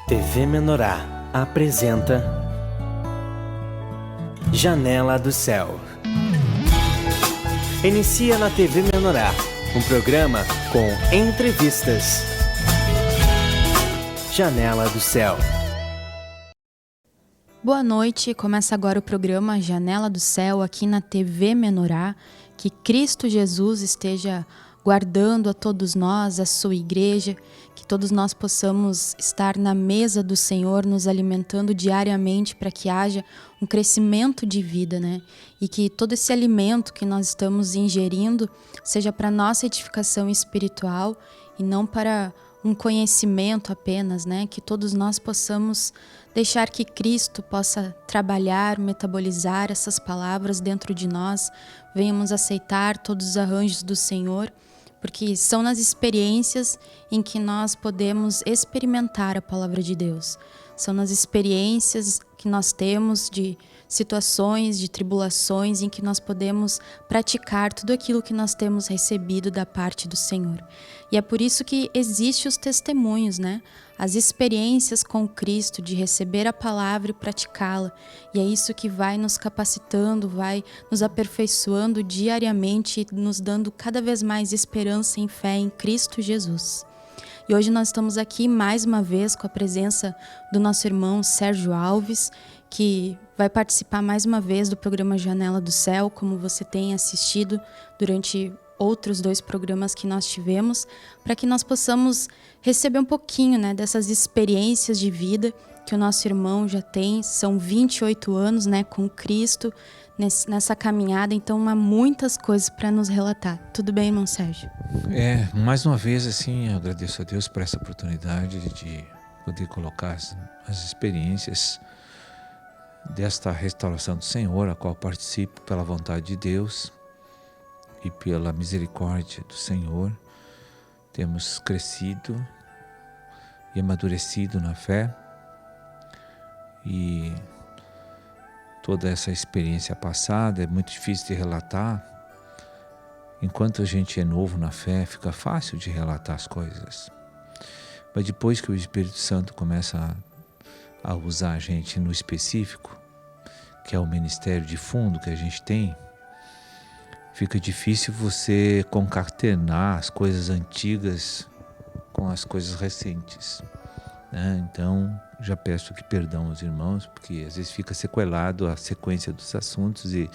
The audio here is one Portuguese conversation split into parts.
TV Menorá apresenta Janela do Céu. Inicia na TV Menorá, um programa com entrevistas. Janela do Céu. Boa noite, começa agora o programa Janela do Céu aqui na TV Menorá. Que Cristo Jesus esteja guardando a todos nós, a sua igreja, que todos nós possamos estar na mesa do Senhor, nos alimentando diariamente para que haja um crescimento de vida, né? E que todo esse alimento que nós estamos ingerindo seja para nossa edificação espiritual e não para um conhecimento apenas, né? Que todos nós possamos deixar que Cristo possa trabalhar, metabolizar essas palavras dentro de nós, venhamos aceitar todos os arranjos do Senhor, porque são nas experiências em que nós podemos experimentar a palavra de Deus. São nas experiências que nós temos de situações, de tribulações, em que nós podemos praticar tudo aquilo que nós temos recebido da parte do Senhor. E é por isso que existem os testemunhos, né? As experiências com Cristo, de receber a palavra e praticá-la. E é isso que vai nos capacitando, vai nos aperfeiçoando diariamente, nos dando cada vez mais esperança e fé em Cristo Jesus. E hoje nós estamos aqui mais uma vez com a presença do nosso irmão Sérgio Alves, que vai participar mais uma vez do programa Janela do Céu, como você tem assistido durante outros 2 programas que nós tivemos, para que nós possamos receber um pouquinho, né, dessas experiências de vida que o nosso irmão já tem. São 28 anos, né, com Cristo nessa caminhada, então há muitas coisas para nos relatar. Tudo bem, irmão Sérgio? Mais uma vez, assim, eu agradeço a Deus por essa oportunidade de poder colocar as experiências desta restauração do Senhor, a qual participo pela vontade de Deus e pela misericórdia do Senhor. Temos crescido e amadurecido na fé, e toda essa experiência passada é muito difícil de relatar. Enquanto a gente é novo na fé, fica fácil de relatar as coisas. Mas depois que o Espírito Santo começa a usar a gente no específico, que é o ministério de fundo que a gente tem, fica difícil você concatenar as coisas antigas com as coisas recentes, né? Então, já peço que perdão aos irmãos, porque às vezes fica sequelado a sequência dos assuntos e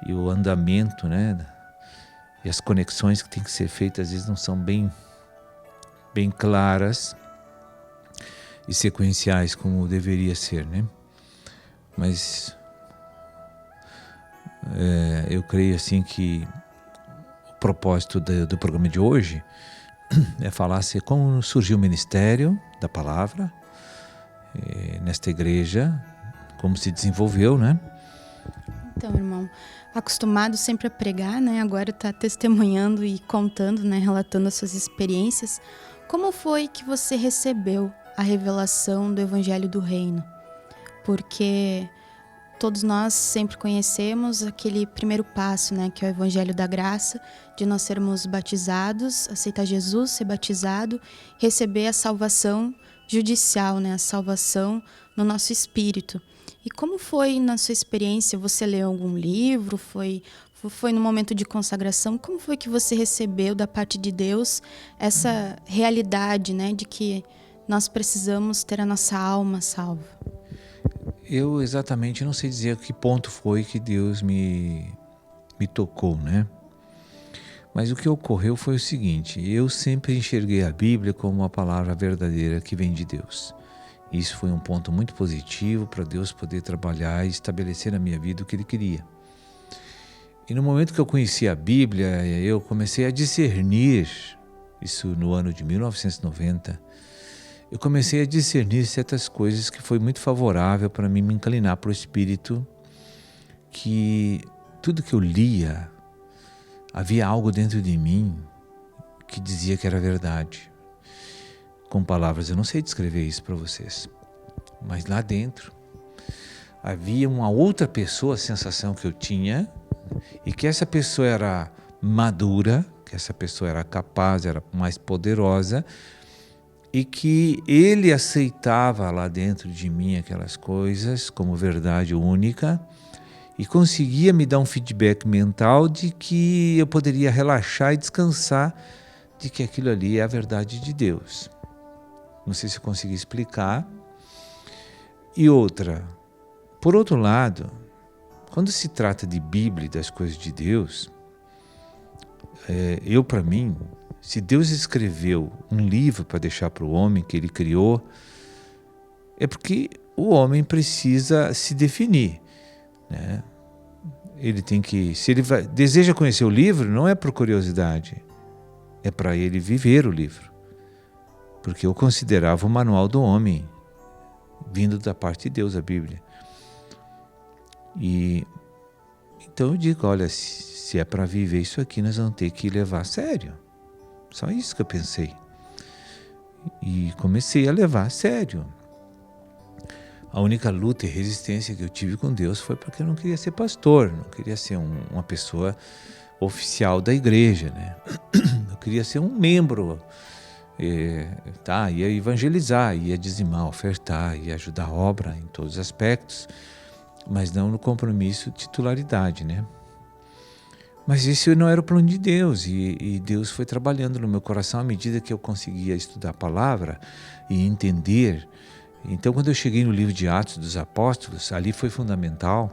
o andamento, né? E as conexões que tem que ser feitas às vezes não são bem claras e sequenciais como deveria ser, né? Mas eu creio assim que o propósito do programa de hoje é falar assim, como surgiu o ministério da palavra nesta igreja, como se desenvolveu, né? Então, irmão, acostumado sempre a pregar, né? Agora está testemunhando e contando, né? Relatando as suas experiências. Como foi que você recebeu a revelação do Evangelho do Reino? Porque todos nós sempre conhecemos aquele primeiro passo, né? Que é o Evangelho da Graça, de nós sermos batizados, aceitar Jesus, ser batizado, receber a salvação judicial, né? A salvação no nosso espírito. E como foi na sua experiência? Você leu algum livro? Foi no momento de consagração? Como foi que você recebeu da parte de Deus essa realidade, né, de que nós precisamos ter a nossa alma salva? Eu exatamente não sei dizer que ponto foi que Deus me tocou, né? Mas o que ocorreu foi o seguinte: eu sempre enxerguei a Bíblia como uma palavra verdadeira que vem de Deus. Isso foi um ponto muito positivo para Deus poder trabalhar e estabelecer na minha vida o que Ele queria. E no momento que eu conheci a Bíblia, eu comecei a discernir, isso no ano de 1990, eu comecei a discernir certas coisas que foi muito favorável para mim me inclinar para o Espírito, que tudo que eu lia, havia algo dentro de mim que dizia que era verdade. Com palavras, eu não sei descrever isso para vocês, mas lá dentro havia uma outra pessoa, a sensação que eu tinha, e que essa pessoa era madura, que essa pessoa era capaz, era mais poderosa, e que ele aceitava lá dentro de mim aquelas coisas como verdade única e conseguia me dar um feedback mental de que eu poderia relaxar e descansar de que aquilo ali é a verdade de Deus. Não sei se eu consegui explicar. E outra, por outro lado, quando se trata de Bíblia e das coisas de Deus, para mim, se Deus escreveu um livro para deixar para o homem que ele criou, é porque o homem precisa se definir, né? Ele tem que, se ele deseja conhecer o livro, não é por curiosidade, é para ele viver o livro, porque eu considerava o manual do homem, vindo da parte de Deus, a Bíblia. E então eu digo, olha, se é para viver isso aqui, nós vamos ter que levar a sério. Só isso que eu pensei. E comecei a levar a sério. A única luta e resistência que eu tive com Deus foi porque eu não queria ser pastor, não queria ser uma pessoa oficial da igreja, né? Eu queria ser um membro, ia evangelizar, ia dizimar, ofertar, ia ajudar a obra em todos os aspectos, mas não no compromisso de titularidade, né? Mas esse não era o plano de Deus, e Deus foi trabalhando no meu coração à medida que eu conseguia estudar a palavra e entender. Então, quando eu cheguei no livro de Atos dos Apóstolos, ali foi fundamental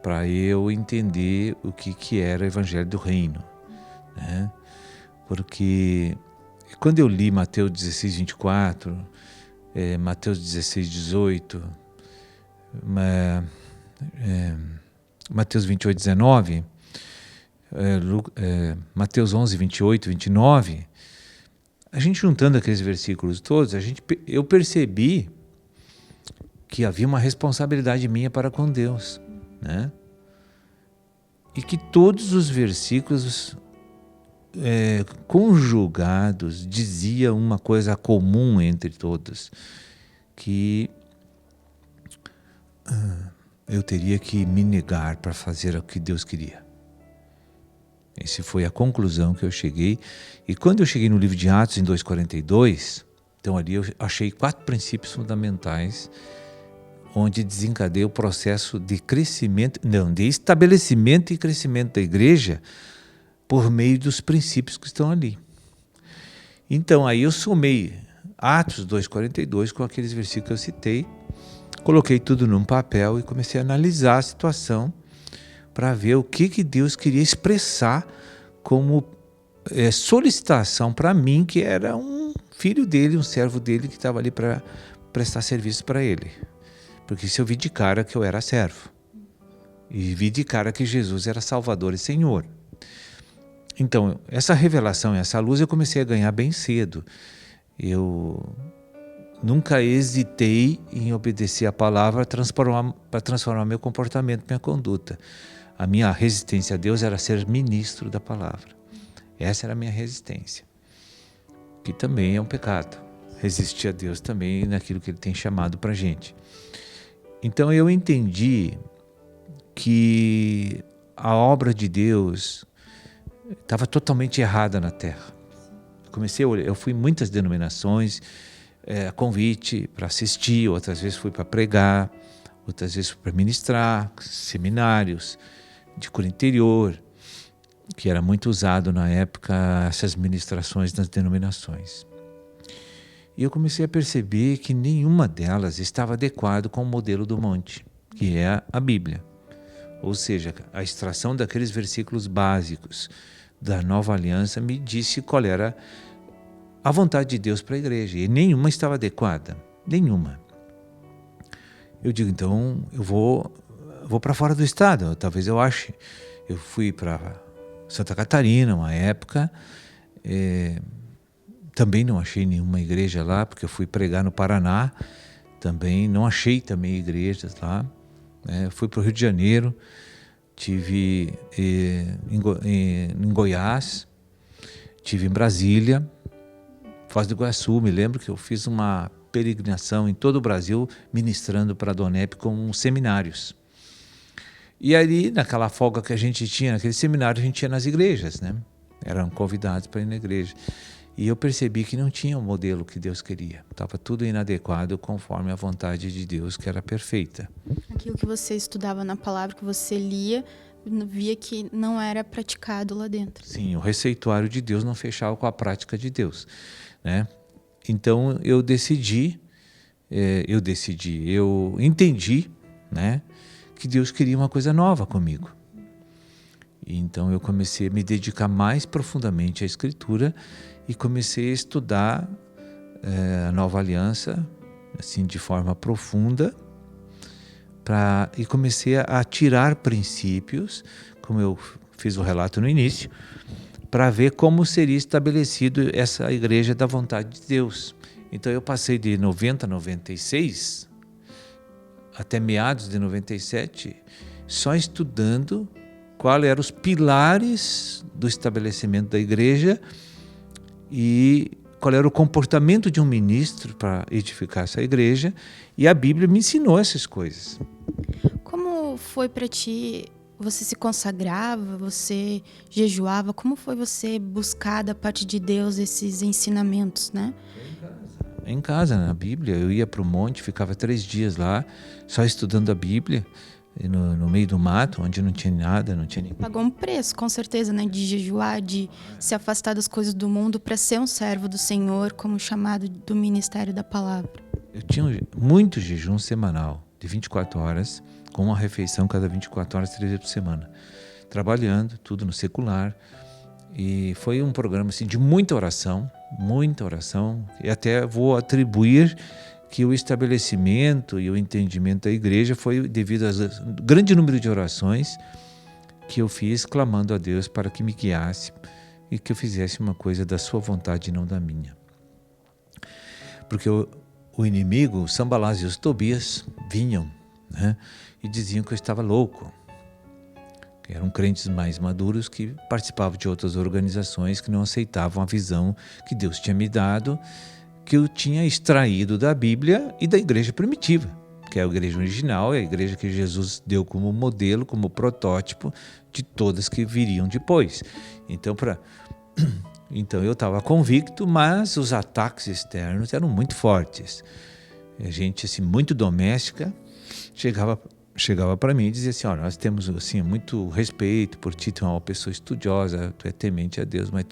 para eu entender o que era o Evangelho do Reino, né? Porque quando eu li Mateus 16, 24, Mateus 16, 18, Mateus 28, 19, Mateus 11, 28, 29, a gente juntando aqueles versículos todos, eu percebi que havia uma responsabilidade minha para com Deus, né? E que todos os versículos conjugados diziam uma coisa comum entre todos, que eu teria que me negar para fazer o que Deus queria. Essa foi a conclusão que eu cheguei. E quando eu cheguei no livro de Atos, em 2,42, então ali eu achei 4 princípios fundamentais onde desencadeia o processo de crescimento, de estabelecimento e crescimento da igreja por meio dos princípios que estão ali. Então aí eu somei Atos 2,42 com aqueles versículos que eu citei, coloquei tudo num papel e comecei a analisar a situação para ver o que Deus queria expressar como solicitação para mim, que era um filho dele, um servo dele que estava ali para prestar serviço para ele. Porque isso eu vi de cara que eu era servo. E vi de cara que Jesus era Salvador e Senhor. Então, essa revelação, essa luz eu comecei a ganhar bem cedo. Eu nunca hesitei em obedecer a palavra para transformar meu comportamento, minha conduta. A minha resistência a Deus era ser ministro da palavra. Essa era a minha resistência, que também é um pecado. Resistir a Deus também naquilo que Ele tem chamado para a gente. Então eu entendi que a obra de Deus estava totalmente errada na terra. Eu fui em muitas denominações, convite para assistir, outras vezes fui para pregar, outras vezes fui para ministrar, seminários de cura interior, que era muito usado na época, essas ministrações nas denominações. E eu comecei a perceber que nenhuma delas estava adequado com o modelo do monte, que é a Bíblia. Ou seja, a extração daqueles versículos básicos da Nova Aliança me disse qual era a vontade de Deus para a igreja. E nenhuma estava adequada, nenhuma. Eu digo, então, eu vou para fora do estado, talvez eu ache. Eu fui para Santa Catarina, uma época, também não achei nenhuma igreja lá, porque eu fui pregar no Paraná, também não achei também igrejas lá. Fui para o Rio de Janeiro, tive em Goiás, tive em Brasília, Foz do Iguaçu. Me lembro que eu fiz uma peregrinação em todo o Brasil, ministrando para a Donep com seminários. E ali, naquela folga que a gente tinha, naquele seminário, a gente ia nas igrejas, né? Eram convidados para ir na igreja. E eu percebi que não tinha o modelo que Deus queria. Estava tudo inadequado conforme a vontade de Deus, que era perfeita. Aquilo que você estudava na palavra, que você lia, via que não era praticado lá dentro. Sim, o receituário de Deus não fechava com a prática de Deus, né? Então eu entendi, né, que Deus queria uma coisa nova comigo. Então eu comecei a me dedicar mais profundamente à Escritura e comecei a estudar a Nova Aliança, assim, de forma profunda, e comecei a tirar princípios, como eu fiz o relato no início, para ver como seria estabelecido essa igreja da vontade de Deus. Então eu passei de 90 a 96, até meados de 97, só estudando quais eram os pilares do estabelecimento da igreja e qual era o comportamento de um ministro para edificar essa igreja, e a Bíblia me ensinou essas coisas. Como foi para ti? Você se consagrava, você jejuava? Como foi você buscar da parte de Deus esses ensinamentos, né? Em casa, na Bíblia. Eu ia para o monte, ficava 3 dias lá, só estudando a Bíblia, no meio do mato, onde não tinha nada, não tinha ninguém. Pagou um preço, com certeza, né? De jejuar, de se afastar das coisas do mundo para ser um servo do Senhor, como chamado do ministério da palavra. Eu tinha muito jejum semanal, de 24 horas, com uma refeição cada 24 horas, 3 vezes por semana. Trabalhando, tudo no secular. E foi um programa assim, de muita oração, e até vou atribuir que o estabelecimento e o entendimento da igreja foi devido ao grande número de orações que eu fiz clamando a Deus para que me guiasse e que eu fizesse uma coisa da sua vontade e não da minha. Porque o inimigo, o Sambalás e os Tobias vinham, né, e diziam que eu estava louco. Que eram crentes mais maduros que participavam de outras organizações que não aceitavam a visão que Deus tinha me dado, que eu tinha extraído da Bíblia e da igreja primitiva, que é a igreja original, é a igreja que Jesus deu como modelo, como protótipo de todas que viriam depois. Então eu estava convicto, mas os ataques externos eram muito fortes. A gente assim, muito doméstica chegava para mim e dizia assim: olha, nós temos assim, muito respeito por ti, tu é uma pessoa estudiosa, tu é temente a Deus, mas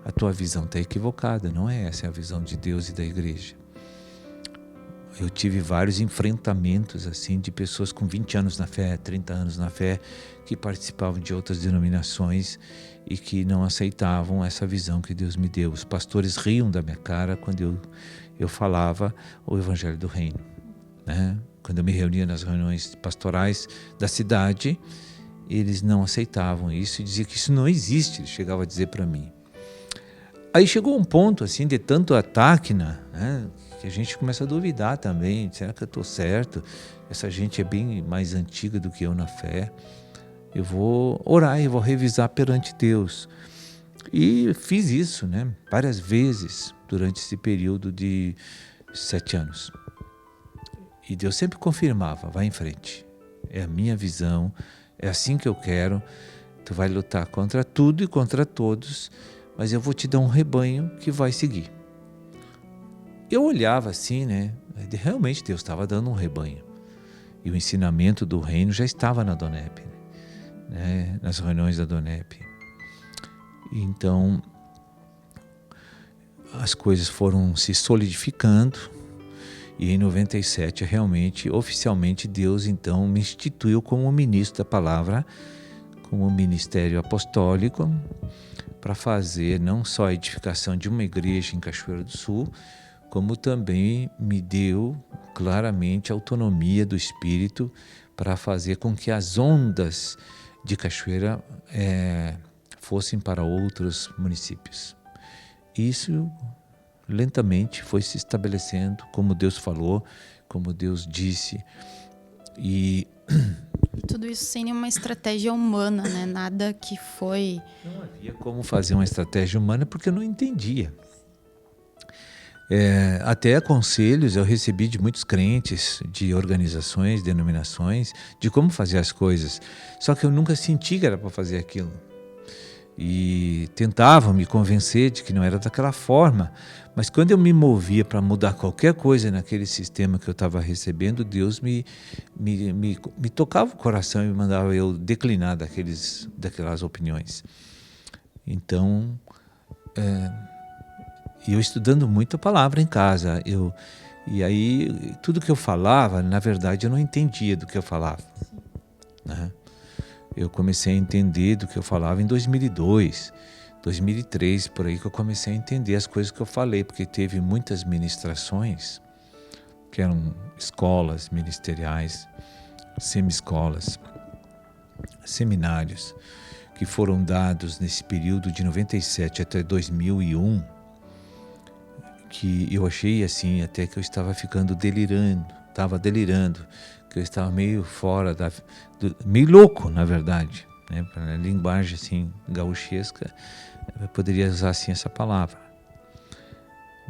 a tua visão está equivocada, não é essa a visão de Deus e da igreja. Eu tive vários enfrentamentos assim, de pessoas com 20 anos na fé, 30 anos na fé, que participavam de outras denominações e que não aceitavam essa visão que Deus me deu. Os pastores riam da minha cara quando eu falava o Evangelho do Reino, né? Quando eu me reunia nas reuniões pastorais da cidade, eles não aceitavam isso e diziam que isso não existe, eles chegavam a dizer para mim. Aí chegou um ponto assim, de tanto ataque, né, que a gente começa a duvidar também, será que eu estou certo? Essa gente é bem mais antiga do que eu na fé, eu vou orar e vou revisar perante Deus. E fiz isso, né, várias vezes durante esse período de 7 anos. E Deus sempre confirmava: vai em frente, é a minha visão, é assim que eu quero, tu vai lutar contra tudo e contra todos, mas eu vou te dar um rebanho que vai seguir. Eu olhava assim, né? Realmente Deus estava dando um rebanho. E o ensinamento do reino já estava na Donep, né? Nas reuniões da Donep. Então, as coisas foram se solidificando. E em 97, realmente, oficialmente, Deus então me instituiu como ministro da palavra, como ministério apostólico, para fazer não só a edificação de uma igreja em Cachoeira do Sul, como também me deu claramente a autonomia do Espírito para fazer com que as ondas de Cachoeira fossem para outros municípios. Isso lentamente foi se estabelecendo, como Deus falou, como Deus disse. E tudo isso sem nenhuma estratégia humana, né? Nada que foi... Não havia como fazer uma estratégia humana porque eu não entendia. Até conselhos eu recebi de muitos crentes, de organizações, denominações, de como fazer as coisas. Só que eu nunca senti que era para fazer aquilo. e tentavam me convencer de que não era daquela forma, mas quando eu me movia para mudar qualquer coisa naquele sistema que eu estava recebendo, Deus me tocava o coração e me mandava eu declinar daquelas opiniões. Então, eu estudando muito a palavra em casa, e aí tudo que eu falava, na verdade eu não entendia do que eu falava, né? Eu comecei a entender do que eu falava em 2002, 2003, por aí que eu comecei a entender as coisas que eu falei, porque teve muitas ministrações, que eram escolas ministeriais, semi-escolas, seminários, que foram dados nesse período de 97 até 2001, que eu achei assim, até que eu estava ficando delirando, que eu estava meio fora meio louco, na verdade, né? Para linguagem assim gauchesca, eu poderia usar assim essa palavra,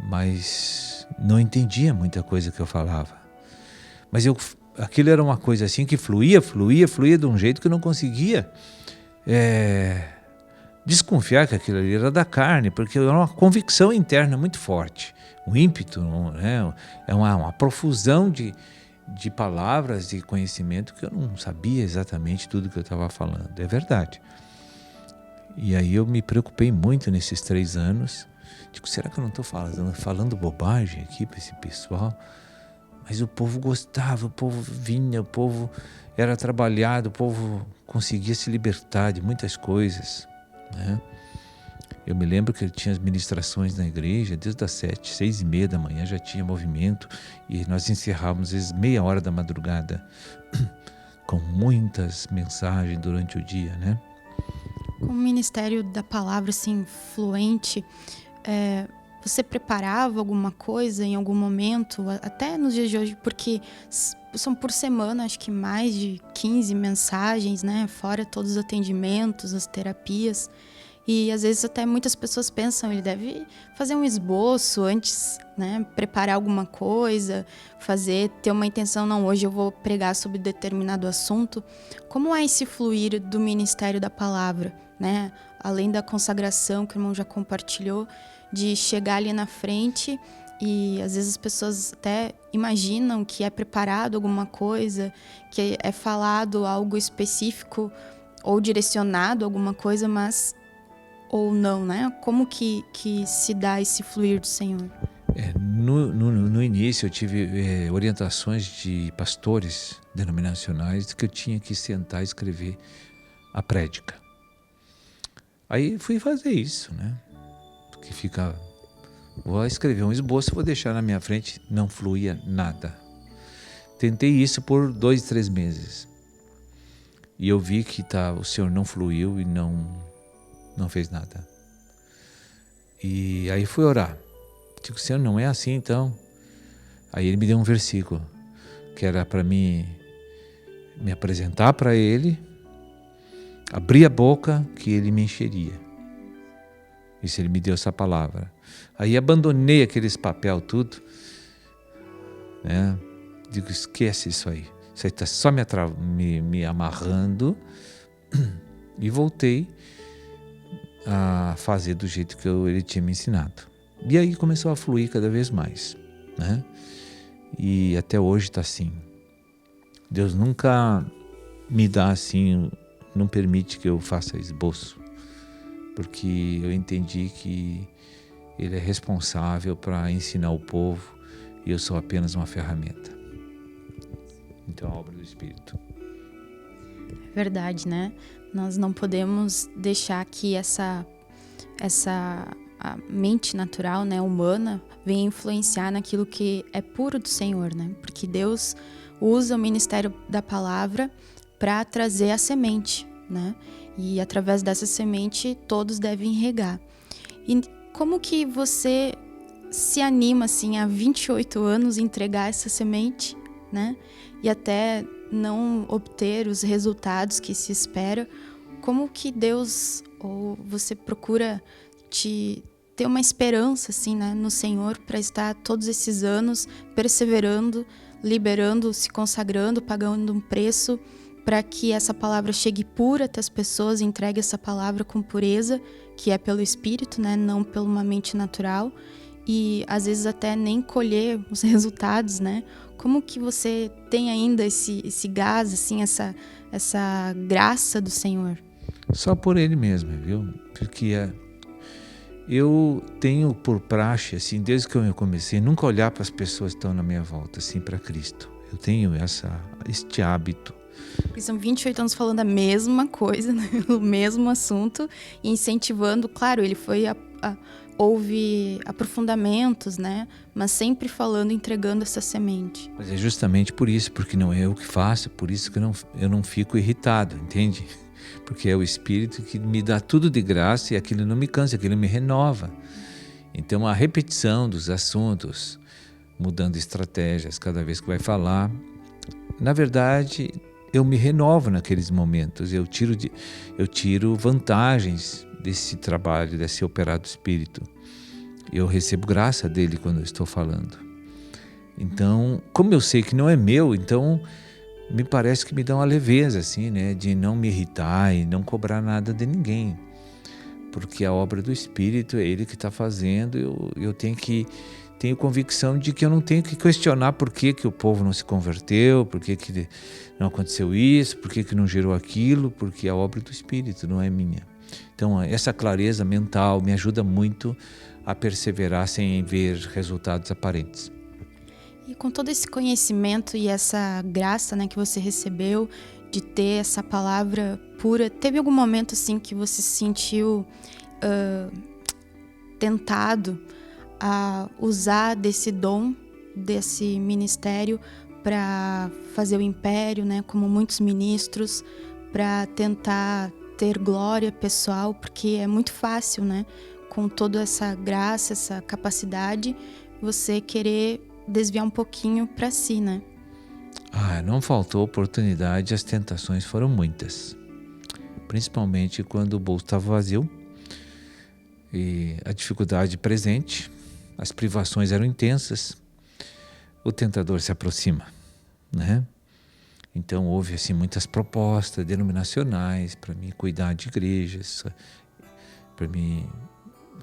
mas não entendia muita coisa que eu falava. Mas aquilo era uma coisa assim que fluía de um jeito que eu não conseguia desconfiar que aquilo ali era da carne, porque era uma convicção interna muito forte, um ímpeto, né? É uma profusão de palavras e conhecimento que eu não sabia exatamente tudo que eu estava falando, é verdade. E aí eu me preocupei muito nesses 3 anos, digo, será que eu não estou falando bobagem aqui para esse pessoal? Mas o povo gostava, o povo vinha, o povo era trabalhado, o povo conseguia se libertar de muitas coisas, né? Eu me lembro que tinha as ministrações na igreja, desde as 7, 6:30 da manhã já tinha movimento, e nós encerrávamos às vezes 30h da madrugada, com muitas mensagens durante o dia, né? Com o ministério da palavra assim, fluente, você preparava alguma coisa em algum momento, até nos dias de hoje, porque são por semana, acho que mais de 15 mensagens, né? Fora todos os atendimentos, as terapias. E às vezes até muitas pessoas pensam, ele deve fazer um esboço antes, né? Preparar alguma coisa, ter uma intenção, não, hoje eu vou pregar sobre determinado assunto. Como é esse fluir do ministério da palavra, né? Além da consagração que o irmão já compartilhou, de chegar ali na frente e às vezes as pessoas até imaginam que é preparado alguma coisa, que é falado algo específico ou direcionado alguma coisa, mas ou não, né? Como que se dá esse fluir do Senhor? No início eu tive orientações de pastores denominacionais que eu tinha que sentar e escrever a prédica. Aí fui fazer isso, né? Porque vou escrever um esboço, vou deixar na minha frente, não fluía nada. Tentei isso por 2, 3 meses. E eu vi que o Senhor não fluiu e não fez nada. E aí fui orar. Digo, Senhor, não é assim então? Aí ele me deu um versículo, que era para me apresentar para ele, abrir a boca que ele me encheria. Isso ele me deu essa palavra. Aí abandonei aqueles papel tudo, né? Digo, esquece isso aí. Isso aí está só me amarrando. E voltei a fazer do jeito que ele tinha me ensinado. E aí começou a fluir cada vez mais, né? E até hoje está assim. Deus nunca me dá assim, não permite que eu faça esboço, porque eu entendi que Ele é responsável para ensinar o povo e eu sou apenas uma ferramenta. Então, a obra do Espírito. É verdade, né? Nós não podemos deixar que essa a mente natural, né, humana, venha influenciar naquilo que é puro do Senhor, né? Porque Deus usa o ministério da palavra para trazer a semente, né? E através dessa semente todos devem regar. E como que você se anima assim a 28 anos entregar essa semente, né? E até não obter os resultados que se espera? Como que Deus, ou você procura ter uma esperança assim, né, no Senhor, para estar todos esses anos perseverando, liberando, se consagrando, pagando um preço para que essa palavra chegue pura até as pessoas, entregue essa palavra com pureza, que é pelo Espírito, né? Não pela uma mente natural, e às vezes até nem colher os resultados, né? Como que você tem ainda esse gás, assim, essa graça do Senhor? Só por Ele mesmo, viu? Porque eu tenho por praxe, assim, desde que eu comecei, nunca olhar para as pessoas que estão na minha volta, assim, para Cristo. Eu tenho este hábito. Porque são 28 anos falando a mesma coisa, né? O mesmo assunto, e incentivando. Claro, ele houve aprofundamentos, né? Mas sempre falando, entregando essa semente. Mas é justamente por isso, porque não é eu que faço, por isso que eu não fico irritado, entende? Porque é o Espírito que me dá tudo de graça e aquilo não me cansa, aquilo me renova. Então a repetição dos assuntos, mudando estratégias cada vez que vai falar, na verdade eu me renovo naqueles momentos, eu tiro vantagens desse trabalho, desse operar do Espírito. Eu recebo graça dele quando eu estou falando. Então, como eu sei que não é meu, então me parece que me dá uma leveza, assim, né? De não me irritar e não cobrar nada de ninguém. Porque a obra do Espírito é Ele que está fazendo, eu tenho convicção de que eu não tenho que questionar por que o povo não se converteu, por que não aconteceu isso, por que não gerou aquilo, porque a obra do Espírito não é minha. Então, essa clareza mental me ajuda muito a perseverar sem ver resultados aparentes. E com todo esse conhecimento e essa graça, né, que você recebeu de ter essa palavra pura, teve algum momento assim que você se sentiu tentado a usar desse dom, desse ministério para fazer o império, né, como muitos ministros, para tentar ter glória pessoal, porque é muito fácil, né, com toda essa graça, essa capacidade, você querer desviar um pouquinho para si, né? Não faltou oportunidade, as tentações foram muitas. Principalmente quando o bolso estava vazio e a dificuldade presente, as privações eram intensas, o tentador se aproxima, né? Então houve assim muitas propostas denominacionais para mim cuidar de igrejas, para mim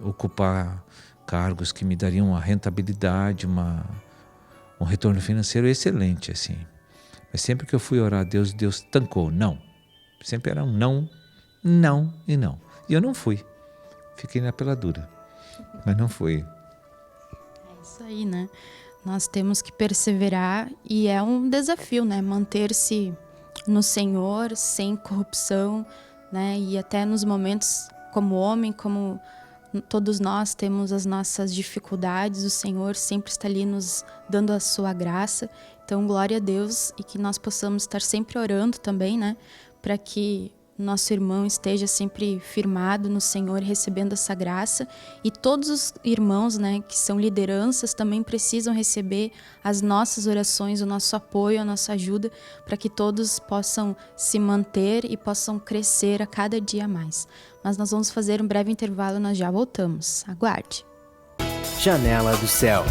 ocupar cargos que me dariam uma rentabilidade, um retorno financeiro excelente, assim. Mas sempre que eu fui orar a Deus, Deus tancou, não. Sempre era um não, não e não. E eu não fui. Fiquei na peladura, mas não fui. É isso aí, né? Nós temos que perseverar e é um desafio, né? Manter-se no Senhor, sem corrupção, né? E até nos momentos como homem, como todos nós temos as nossas dificuldades, o Senhor sempre está ali nos dando a sua graça. Então, glória a Deus e que nós possamos estar sempre orando também, né? Para que nosso irmão esteja sempre firmado no Senhor, recebendo essa graça. E todos os irmãos, né, que são lideranças, também precisam receber as nossas orações, o nosso apoio, a nossa ajuda, para que todos possam se manter e possam crescer a cada dia mais. Mas nós vamos fazer um breve intervalo, nós já voltamos. Aguarde. Janela do Céu.